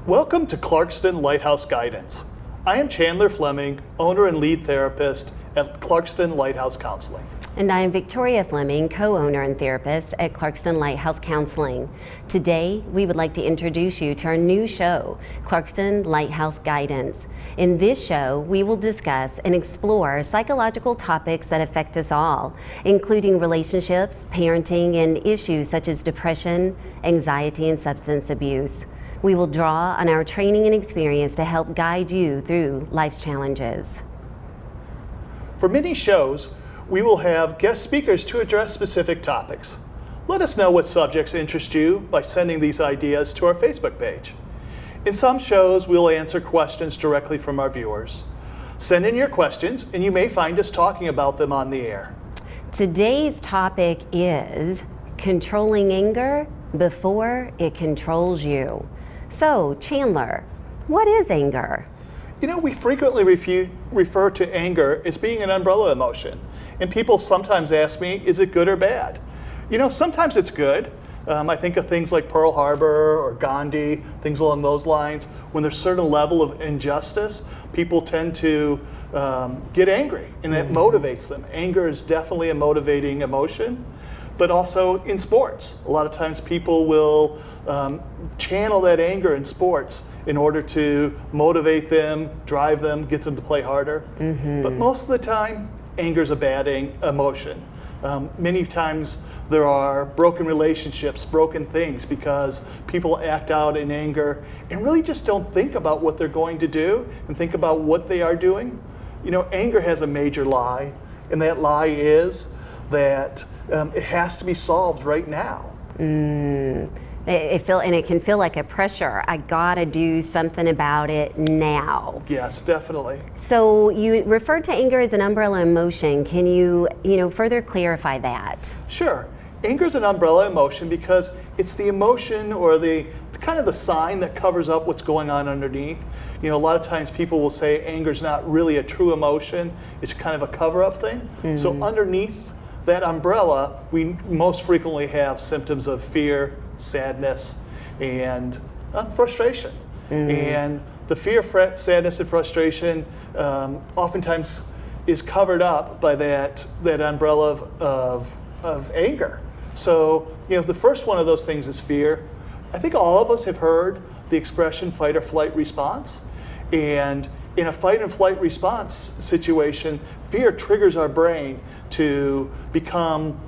Welcome to Clarkston Lighthouse Guidance. I am Chandler Fleming, owner and lead therapist at Clarkston Lighthouse Counseling. And I am Victoria Fleming, co-owner and therapist at Clarkston Lighthouse Counseling. Today, we would like to introduce you to our new show, Clarkston Lighthouse Guidance. In this show, we will discuss and explore psychological topics that affect us all, including relationships, parenting, and issues such as depression, anxiety, and substance abuse. We will draw on our training and experience to help guide you through life's challenges. For many shows, we will have guest speakers to address specific topics. Let us know what subjects interest you by sending these ideas to our Facebook page. In some shows, we'll answer questions directly from our viewers. Send in your questions, and you may find us talking about them on the air. Today's topic is controlling anger before it controls you. So, Chandler, what is anger? You know, we frequently refer to anger as being an umbrella emotion. And people sometimes ask me, is it good or bad? You know, sometimes it's good. I think of things like Pearl Harbor or Gandhi, things along those lines. When there's a certain level of injustice, people tend to get angry, and it motivates them. Anger is definitely a motivating emotion. But also in sports, a lot of times people will channel that anger in sports in order to motivate them, drive them, get them to play harder. But most of the time, anger is a bad emotion. Many times there are broken relationships, broken things, because people act out in anger and really just don't think about what they're going to do and think about what they are doing. You know, anger has a major lie, and that lie is that it has to be solved right now. It can feel like a pressure. I gotta do something about it now. Yes, definitely. So you referred to anger as an umbrella emotion. Can you further clarify that? Sure. Anger is an umbrella emotion because it's the emotion or the kind of the sign that covers up what's going on underneath. You know, a lot of times people will say anger is not really a true emotion. It's kind of a cover-up thing. So underneath that umbrella, we most frequently have symptoms of fear, sadness, and frustration. And the fear, sadness, and frustration oftentimes is covered up by that umbrella of anger. So, you know, the first one of those things is fear. I think all of us have heard the expression fight or flight response. And in a fight and flight response situation, fear triggers our brain to become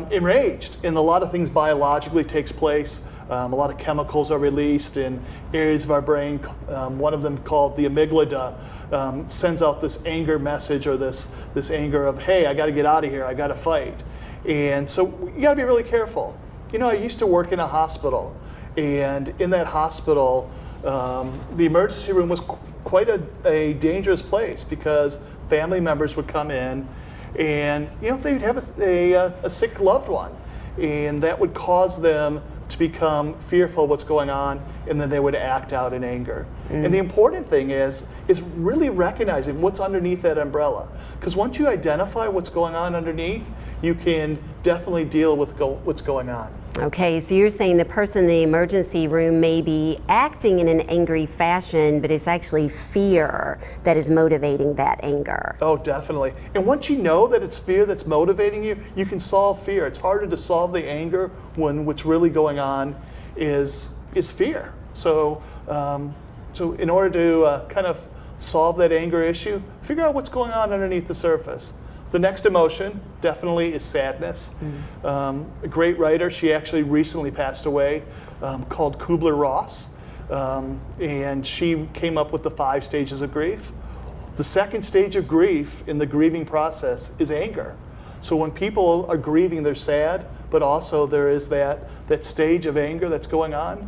enraged, and a lot of things biologically takes place. A lot of chemicals are released in areas of our brain. One of them, called the amygdala, sends out this anger message, or this anger of, hey, I got to get out of here, I got to fight. And so you got to be really careful. You know, I used to work in a hospital, and in that hospital, the emergency room was quite a dangerous place, because family members would come in, and you know, they'd have a sick loved one, and that would cause them to become fearful of what's going on, and then they would act out in anger. And the important thing is really recognizing what's underneath that umbrella, because once you identify what's going on underneath, you can definitely deal with what's going on. Okay, so you're saying the person in the emergency room may be acting in an angry fashion, but it's actually fear that is motivating that anger. Oh, definitely. And once you know that it's fear that's motivating you, you can solve fear. It's harder to solve the anger when what's really going on is fear. So, so in order to kind of solve that anger issue, figure out what's going on underneath the surface. The next emotion definitely is sadness. A great writer, she actually recently passed away, called Kubler-Ross, and she came up with the 5 stages of grief. The second stage of grief in the grieving process is anger. So when people are grieving, they're sad, but also there is that stage of anger that's going on.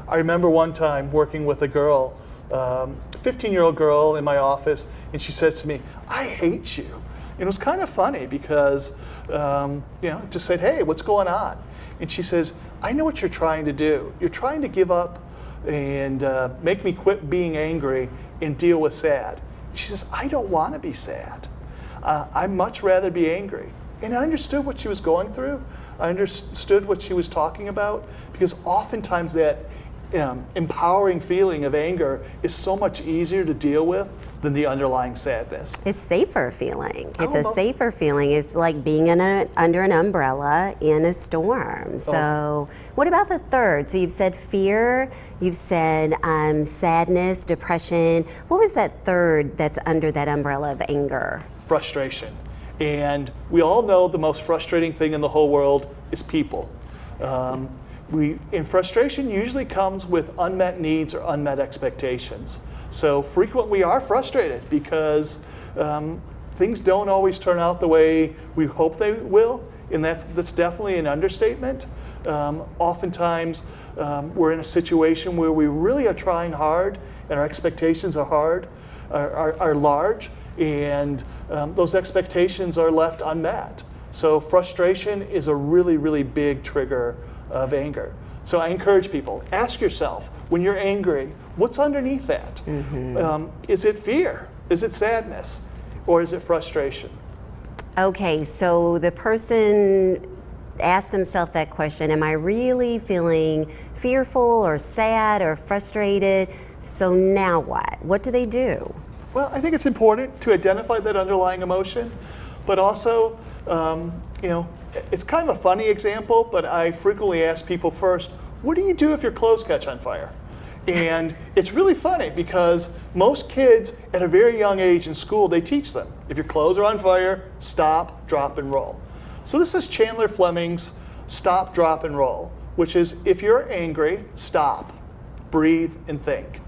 I remember one time working with a girl, 15-year-old girl in my office, and she said to me, "I hate you." It was kind of funny because, just said, "Hey, what's going on?" And she says, "I know what you're trying to do. You're trying to give up and make me quit being angry and deal with sad." She says, "I don't want to be sad. I'd much rather be angry." And I understood what she was going through. I understood what she was talking about, because oftentimes that empowering feeling of anger is so much easier to deal with than the underlying sadness. It's safer feeling. It's Oh, a well- safer feeling. It's like being under an umbrella in a storm. So what about the third? So you've said fear, you've said sadness, depression. What was that third that's under that umbrella of anger? Frustration. And we all know the most frustrating thing in the whole world is people. And frustration usually comes with unmet needs or unmet expectations. So frequently we are frustrated because things don't always turn out the way we hope they will, and that's definitely an understatement. Oftentimes we're in a situation where we really are trying hard and our expectations are large, and those expectations are left unmet. So frustration is a really, really big trigger of anger. So I encourage people, ask yourself, when you're angry, what's underneath that? Is it fear? Is it sadness? Or is it frustration? Okay, so the person asked themselves that question, am I really feeling fearful or sad or frustrated? So now what? What do they do? Well, I think it's important to identify that underlying emotion, but also, it's kind of a funny example, but I frequently ask people first, what do you do if your clothes catch on fire? And it's really funny because most kids at a very young age in school, they teach them, if your clothes are on fire, stop, drop, and roll. So this is Chandler Fleming's stop, drop, and roll, which is if you're angry, stop, breathe, and think.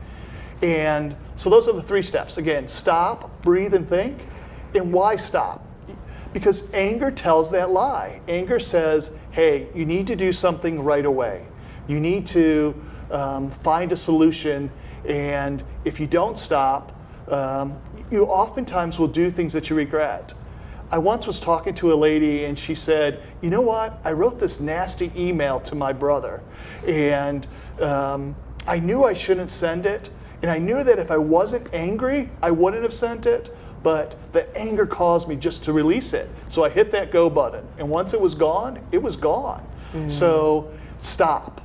And so those are the 3 steps. Again, stop, breathe, and think. And why stop? Because anger tells that lie. Anger says, hey, you need to do something right away. You need to find a solution, and if you don't stop, you oftentimes will do things that you regret. I once was talking to a lady and she said, you know what, I wrote this nasty email to my brother, and I knew I shouldn't send it, and I knew that if I wasn't angry, I wouldn't have sent it, but the anger caused me just to release it. So I hit that go button, and once it was gone, it was gone. So stop.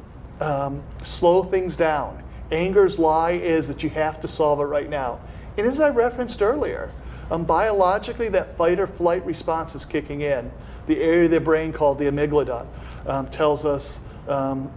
Slow things down. Anger's lie is that you have to solve it right now. And as I referenced earlier, biologically that fight or flight response is kicking in. The area of the brain called the amygdala tells us,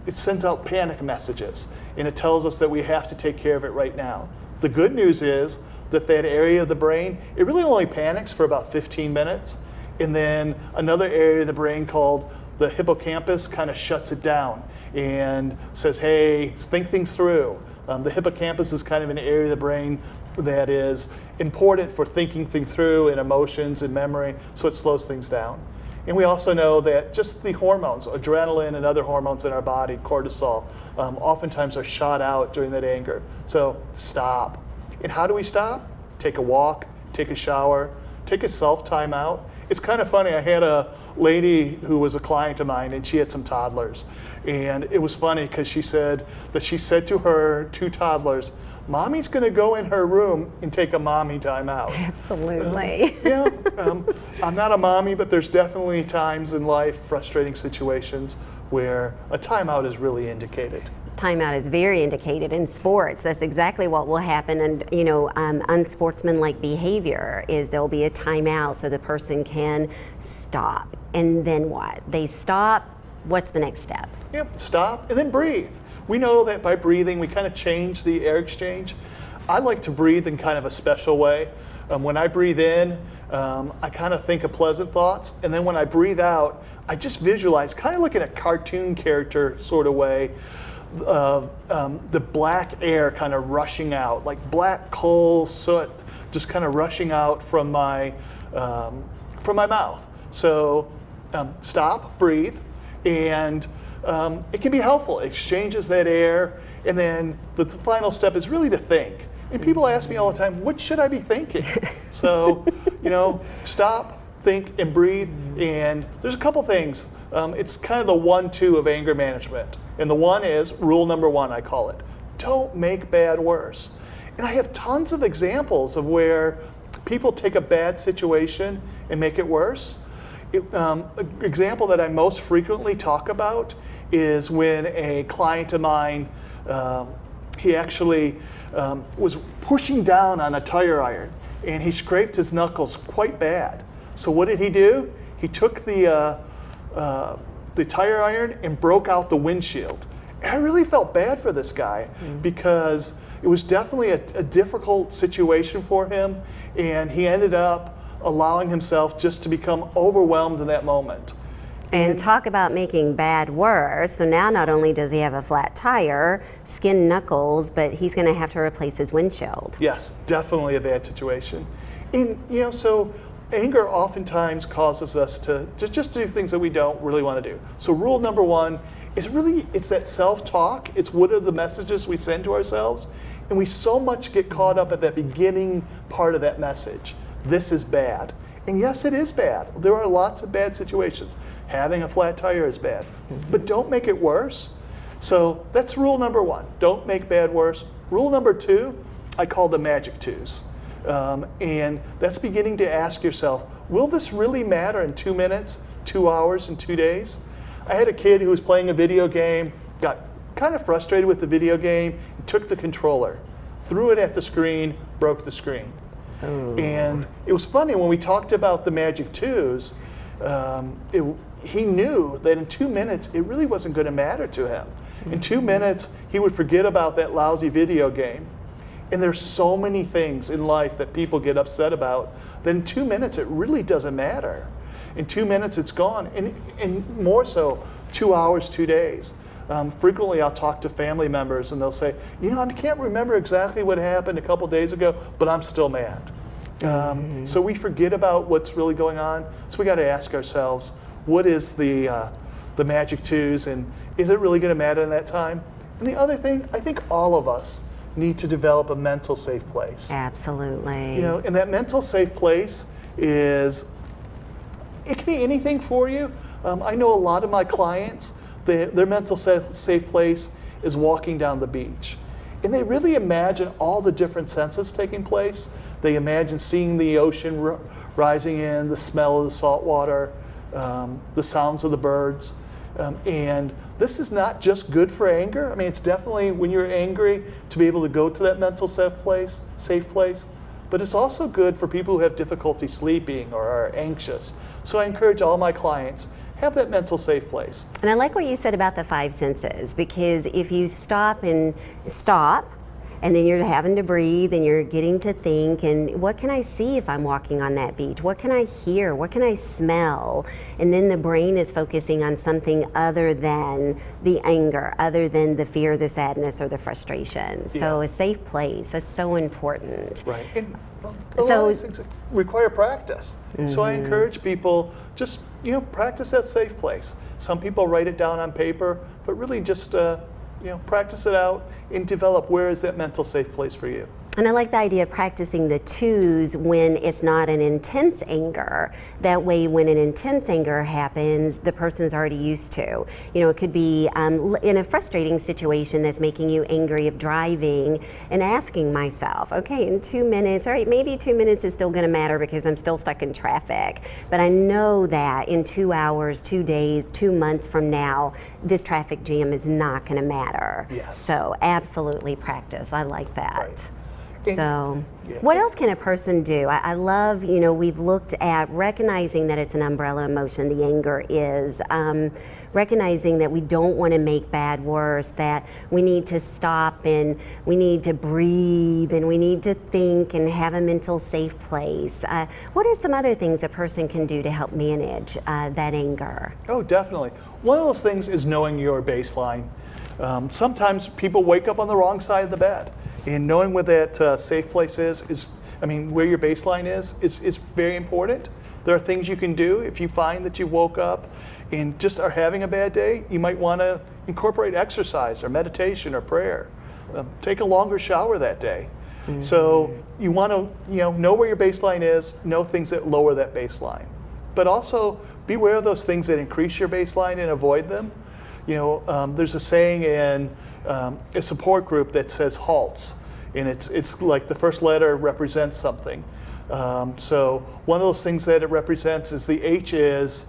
it sends out panic messages, and it tells us that we have to take care of it right now. The good news is that area of the brain, it really only panics for about 15 minutes, and then another area of the brain called the hippocampus kind of shuts it down and says, hey, think things through. The hippocampus is kind of an area of the brain that is important for thinking things through and emotions and memory, so it slows things down. And we also know that just the hormones, adrenaline and other hormones in our body, cortisol, oftentimes are shot out during that anger. So stop. And how do we stop? Take a walk, take a shower, take a self-time out. It's kind of funny, I had a lady who was a client of mine, and she had some toddlers. And it was funny because she said to her 2 toddlers, Mommy's going to go in her room and take a mommy time out. Absolutely. I'm not a mommy, but there's definitely times in life, frustrating situations, where a timeout is really indicated. Timeout is very indicated in sports. That's exactly what will happen. And unsportsmanlike behavior is there'll be a timeout so the person can stop. And then what? They stop. What's the next step? Yep, stop and then breathe. We know that by breathing, we kind of change the air exchange. I like to breathe in kind of a special way. When I breathe in, I kind of think of pleasant thoughts. And then when I breathe out, I just visualize, kind of like in a cartoon character sort of way, the black air kind of rushing out, like black coal soot just kind of rushing out from my mouth. So stop, breathe, and it can be helpful. It exchanges that air, and then the final step is really to think. And people ask me all the time, what should I be thinking? So, stop, think, and breathe. And there's a couple things. It's kind of the 1-2 of anger management. And the one is, rule number 1, I call it, don't make bad worse. And I have tons of examples of where people take a bad situation and make it worse. An example that I most frequently talk about is when a client of mine he actually was pushing down on a tire iron, and he scraped his knuckles quite bad. So what did he do? He took the tire iron and broke out the windshield. And I really felt bad for this guy because it was definitely a difficult situation for him, and he ended up allowing himself just to become overwhelmed in that moment. And talk about making bad worse. So now not only does he have a flat tire, skinned knuckles, but he's going to have to replace his windshield. Yes, definitely a bad situation. And so anger oftentimes causes us to just do things that we don't really want to do. So rule number one is it's that self-talk. It's what are the messages we send to ourselves. And we so much get caught up at that beginning part of that message. This is bad. And yes, it is bad. There are lots of bad situations. Having a flat tire is bad. But don't make it worse. So that's rule number one. Don't make bad worse. Rule number two, I call the Magic Tues. And that's beginning to ask yourself, will this really matter in 2 minutes, 2 hours, and 2 days? I had a kid who was playing a video game, got kind of frustrated with the video game, and took the controller, threw it at the screen, broke the screen. Oh. And it was funny when we talked about the Magic Tues, he knew that in 2 minutes it really wasn't going to matter to him. In 2 minutes he would forget about that lousy video game. And there's so many things in life that people get upset about that in 2 minutes it really doesn't matter. In 2 minutes it's gone, and more so 2 hours, 2 days. Frequently I'll talk to family members and they'll say, I can't remember exactly what happened a couple days ago, but I'm still mad. So we forget about what's really going on. So we got to ask ourselves, what is the Magic Tues, and is it really going to matter in that time? And the other thing, I think all of us need to develop a mental safe place. Absolutely. And that mental safe place it can be anything for you. I know a lot of my clients, their mental safe place is walking down the beach. And they really imagine all the different senses taking place. They imagine seeing the ocean rising in, the smell of the salt water, the sounds of the birds. And this is not just good for anger. I mean, it's definitely when you're angry to be able to go to that mental safe place, but it's also good for people who have difficulty sleeping or are anxious. So I encourage all my clients, have that mental safe place. And I like what you said about the 5 senses, because if you stop, and then you're having to breathe and you're getting to think, and what can I see if I'm walking on that beach? What can I hear? What can I smell? And then the brain is focusing on something other than the anger, other than the fear, the sadness, or the frustration. So a safe place, that's so important. Right. And a lot of these things require practice. So I encourage people, just practice that safe place. Some people write it down on paper, but really just practice it out and develop where is that mental safe place for you. And I like the idea of practicing the twos when it's not an intense anger. That way, when an intense anger happens, the person's already used to. It could be in a frustrating situation that's making you angry of driving, and asking myself, okay, in 2 minutes, all right, maybe 2 minutes is still gonna matter because I'm still stuck in traffic. But I know that in 2 hours, 2 days, 2 months from now, this traffic jam is not gonna matter. Yes. So absolutely practice, I like that. Right. So what else can a person do? I love, we've looked at recognizing that it's an umbrella emotion, the anger is, recognizing that we don't want to make bad worse, that we need to stop and we need to breathe and we need to think and have a mental safe place. What are some other things a person can do to help manage that anger? Oh, definitely. One of those things is knowing your baseline. Sometimes people wake up on the wrong side of the bed. And knowing where that safe place is where your baseline is very important. There are things you can do if you find that you woke up and just are having a bad day. You might want to incorporate exercise or meditation or prayer. Take a longer shower that day. Mm-hmm. So you want to know where your baseline is, know things that lower that baseline. But also be aware of those things that increase your baseline and avoid them. There's a saying in a support group that says halts, and it's like the first letter represents something. So one of those things that it represents is the H is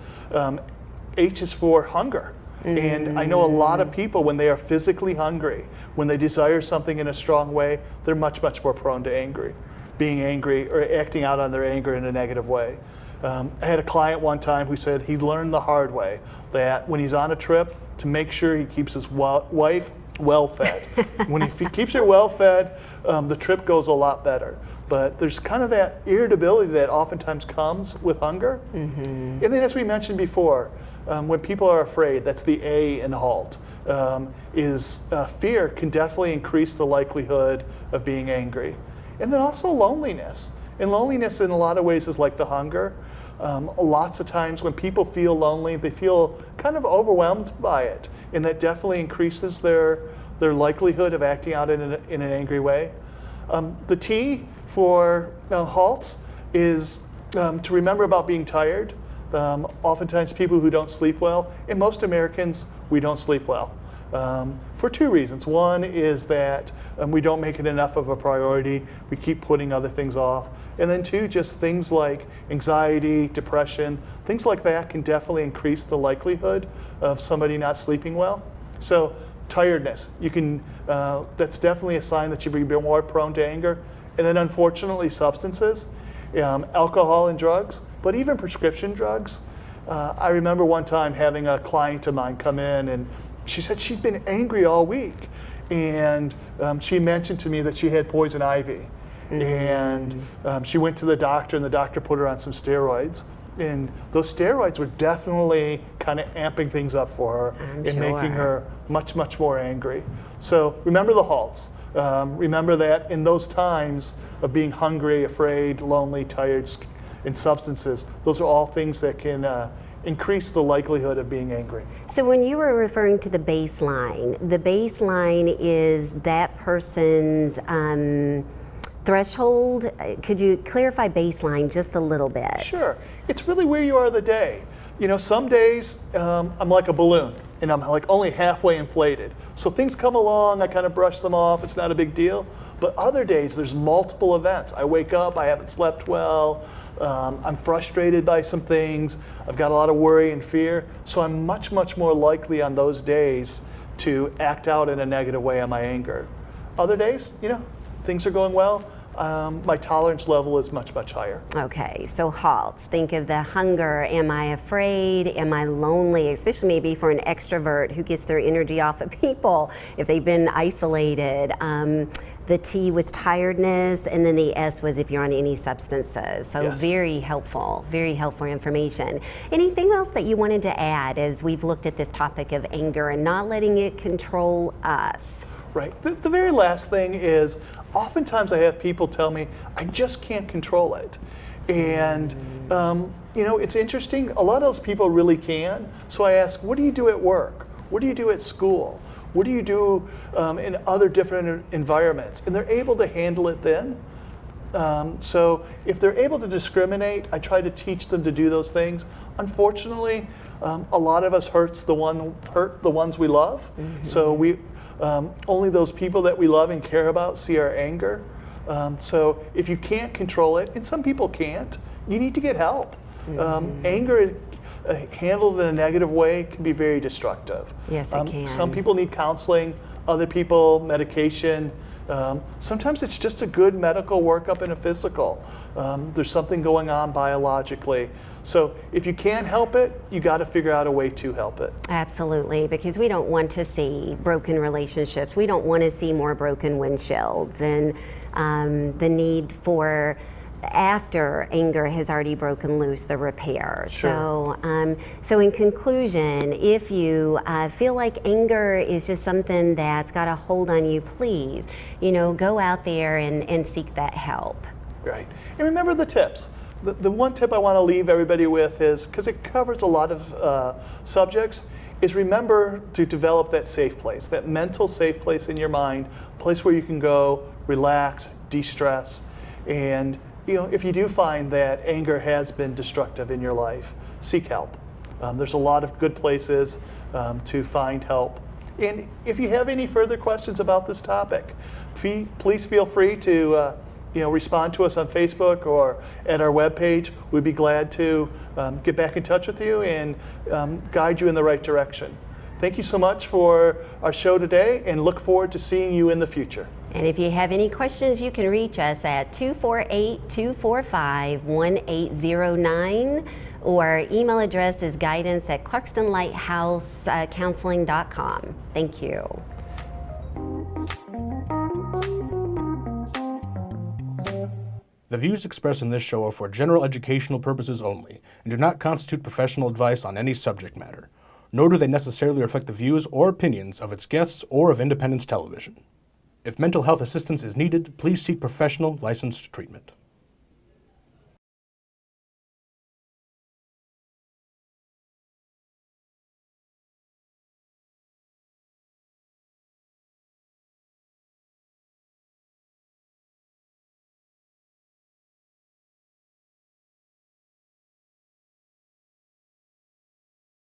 for hunger. Mm-hmm. And I know a lot of people, when they are physically hungry, when they desire something in a strong way, they're much, much more prone to being angry or acting out on their anger in a negative way. I had a client one time who said he learned the hard way that when he's on a trip, to make sure he keeps his wife well fed. When he keeps her well fed, the trip goes a lot better. But there's kind of that irritability that oftentimes comes with hunger. And then, as we mentioned before, when people are afraid, that's the A in HALT, fear can definitely increase the likelihood of being angry. And then also loneliness. And loneliness in a lot of ways is like the hunger. Lots of times when people feel lonely, they feel kind of overwhelmed by it. And that definitely increases their likelihood of acting out in an angry way. The T for HALT is to remember about being tired. Oftentimes people who don't sleep well, and most Americans, we don't sleep well. For two reasons. One is that we don't make it enough of a priority. We keep putting other things off. And then two, just things like anxiety, depression, things like that can definitely increase the likelihood of somebody not sleeping well. So tiredness, that's definitely a sign that you'd be more prone to anger. And then unfortunately substances, alcohol and drugs, but even prescription drugs. I remember one time having a client of mine come in and she said she'd been angry all week. And she mentioned to me that she had poison ivy. And she went to the doctor and the doctor put her on some steroids. And those steroids were definitely kind of amping things up for her and making her much, much more angry. So remember the HALTs. Remember that in those times of being hungry, afraid, lonely, tired, and substances, those are all things that can increase the likelihood of being angry. So when you were referring to the baseline is that person's threshold. Could you clarify baseline just a little bit? Sure. It's really where you are the day. Some days I'm like a balloon and I'm like only halfway inflated. So things come along, I kind of brush them off, it's not a big deal. But other days there's multiple events. I wake up, I haven't slept well, I'm frustrated by some things, I've got a lot of worry and fear. So I'm much, much more likely on those days to act out in a negative way on my anger. Other days, things are going well. My tolerance level is much, much higher. Okay, so HALTs. Think of the hunger. Am I afraid? Am I lonely? Especially maybe for an extrovert who gets their energy off of people if they've been isolated. The T was tiredness, and then the S was if you're on any substances. So yes. Very helpful information. Anything else that you wanted to add as we've looked at this topic of anger and not letting it control us? Right. The very last thing is, oftentimes I have people tell me, I just can't control it. And, it's interesting. A lot of those people really can. So I ask, what do you do at work? What do you do at school? What do you do in other different environments? And they're able to handle it then. So if they're able to discriminate, I try to teach them to do those things. Unfortunately, a lot of us hurt the ones we love. So we only those people that we love and care about see our anger. So if you can't control it, and some people can't, you need to get help. Anger handled in a negative way can be very destructive. Yes, it can. Some people need counseling, other people medication. Sometimes it's just a good medical workup and a physical. There's something going on biologically. So if you can't help it, you got to figure out a way to help it. Absolutely, because we don't want to see broken relationships. We don't want to see more broken windshields, and the need for, after anger has already broken loose, the repair. Sure. So in conclusion, if you feel like anger is just something that's got a hold on you, please, go out there and seek that help. Right. And remember the tips. The one tip I want to leave everybody with is, because it covers a lot of subjects, is remember to develop that safe place, that mental safe place in your mind, a place where you can go, relax, de-stress. And if you do find that anger has been destructive in your life, seek help. There's a lot of good places to find help. And if you have any further questions about this topic, please feel free to respond to us on Facebook or at our webpage. We'd be glad to get back in touch with you and guide you in the right direction. Thank you so much for our show today, and look forward to seeing you in the future. And if you have any questions, you can reach us at 248-245-1809, or email address is guidance@clarkstonlighthousecounseling.com. Thank you. The views expressed in this show are for general educational purposes only and do not constitute professional advice on any subject matter, nor do they necessarily reflect the views or opinions of its guests or of Independence Television. If mental health assistance is needed, please seek professional licensed treatment.